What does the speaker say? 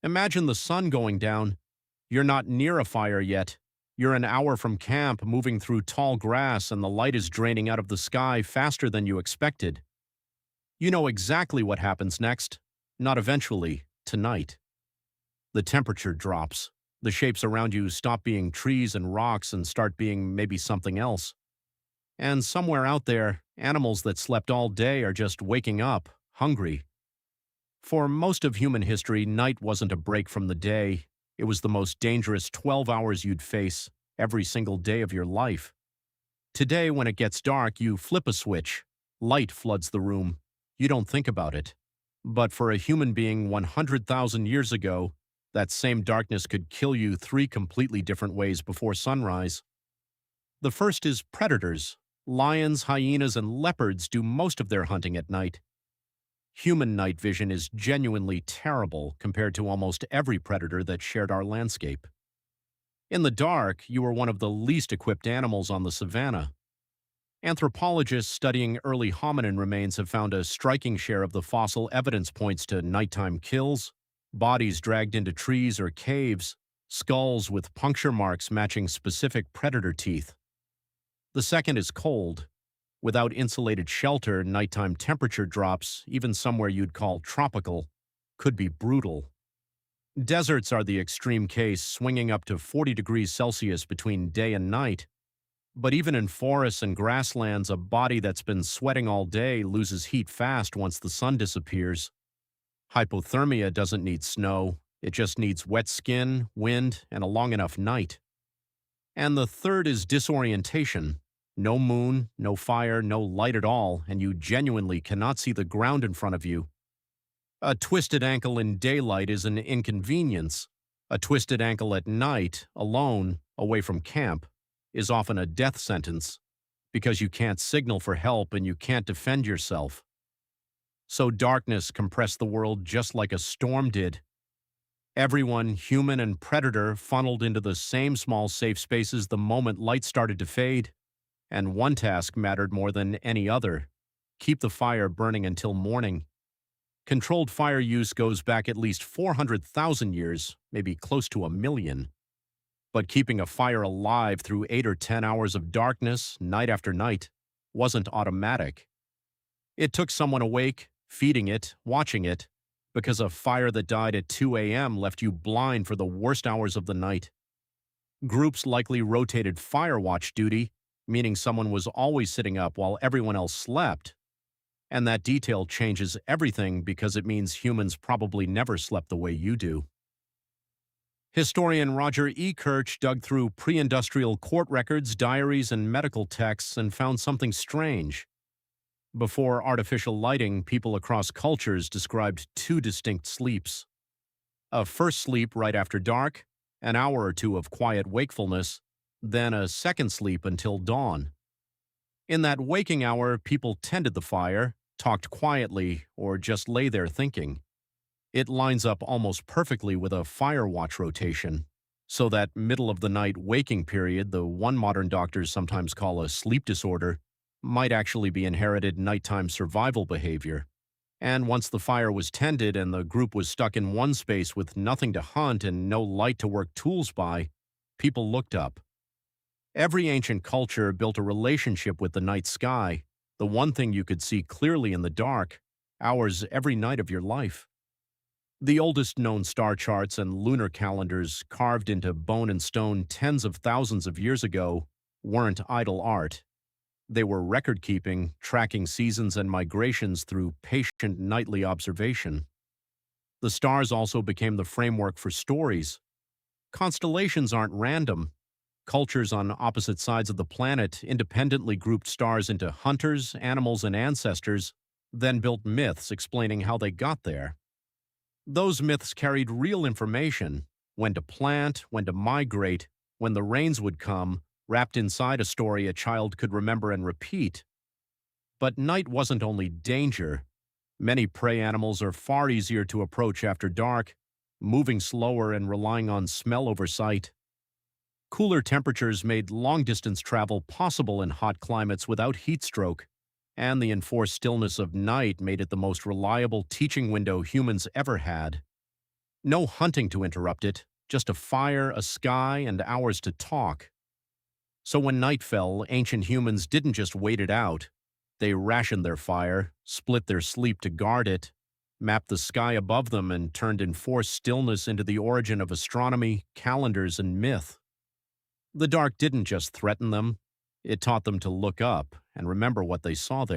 Imagine the sun going down. You're not near a fire yet. You're an hour from camp, moving through tall grass, and the light is draining out of the sky faster than you expected. You know exactly what happens next. Not eventually, tonight. The temperature drops. The shapes around you stop being trees and rocks and start being maybe something else. And somewhere out there, animals that slept all day are just waking up, hungry. For most of human history, night wasn't a break from the day. It was the most dangerous 12 hours you'd face every single day of your life. Today, when it gets dark, you flip a switch. Light floods the room. You don't think about it. But for a human being 100,000 years ago, that same darkness could kill you three completely different ways before sunrise. The first is predators. Lions, hyenas, and leopards do most of their hunting at night. Human night vision is genuinely terrible compared to almost every predator that shared our landscape. In the dark, you were one of the least equipped animals on the savanna. Anthropologists studying early hominin remains have found a striking share of the fossil evidence points to nighttime kills, bodies dragged into trees or caves, skulls with puncture marks matching specific predator teeth. The second is cold. Without insulated shelter, nighttime temperature drops, even somewhere you'd call tropical, could be brutal. Deserts are the extreme case, swinging up to 40 degrees Celsius between day and night. But even in forests and grasslands, a body that's been sweating all day loses heat fast once the sun disappears. Hypothermia doesn't need snow. It just needs wet skin, wind, and a long enough night. And the third is disorientation. No moon, no fire, no light at all, and you genuinely cannot see the ground in front of you. A twisted ankle in daylight is an inconvenience. A twisted ankle at night, alone, away from camp, is often a death sentence, because you can't signal for help and you can't defend yourself. So darkness compressed the world just like a storm did. Everyone, human and predator, funneled into the same small safe spaces the moment light started to fade. And one task mattered more than any other: keep the fire burning until morning. Controlled fire use goes back at least 400,000 years, maybe close to 1,000,000. But keeping a fire alive through 8 or 10 hours of darkness, night after night, wasn't automatic. It took someone awake, feeding it, watching it, because a fire that died at 2 a.m. left you blind for the worst hours of the night. Groups likely rotated Firewatch duty, meaning someone was always sitting up while everyone else slept. And that detail changes everything because it means humans probably never slept the way you do. Historian Roger E. Kirch dug through pre-industrial court records, diaries, and medical texts and found something strange. Before artificial lighting, people across cultures described two distinct sleeps. A first sleep right after dark, an hour or two of quiet wakefulness, then a second sleep until dawn. In that waking hour, people tended the fire, talked quietly, or just lay there thinking. It lines up almost perfectly with a Firewatch rotation. So that middle-of-the-night waking period, the one modern doctors sometimes call a sleep disorder, might actually be inherited nighttime survival behavior. And once the fire was tended and the group was stuck in one space with nothing to hunt and no light to work tools by, people looked up. Every ancient culture built a relationship with the night sky, the one thing you could see clearly in the dark, hours every night of your life. The oldest known star charts and lunar calendars, carved into bone and stone tens of thousands of years ago, weren't idle art. They were record-keeping, tracking seasons and migrations through patient nightly observation. The stars also became the framework for stories. Constellations aren't random. Cultures on opposite sides of the planet independently grouped stars into hunters, animals, and ancestors, then built myths explaining how they got there. Those myths carried real information: when to plant, when to migrate, when the rains would come, wrapped inside a story a child could remember and repeat. But night wasn't only danger. Many prey animals are far easier to approach after dark, moving slower and relying on smell over sight. Cooler temperatures made long-distance travel possible in hot climates without heat stroke, and the enforced stillness of night made it the most reliable teaching window humans ever had. No hunting to interrupt it, just a fire, a sky, and hours to talk. So when night fell, ancient humans didn't just wait it out. They rationed their fire, split their sleep to guard it, mapped the sky above them, and turned enforced stillness into the origin of astronomy, calendars, and myth. The dark didn't just threaten them, it taught them to look up and remember what they saw there.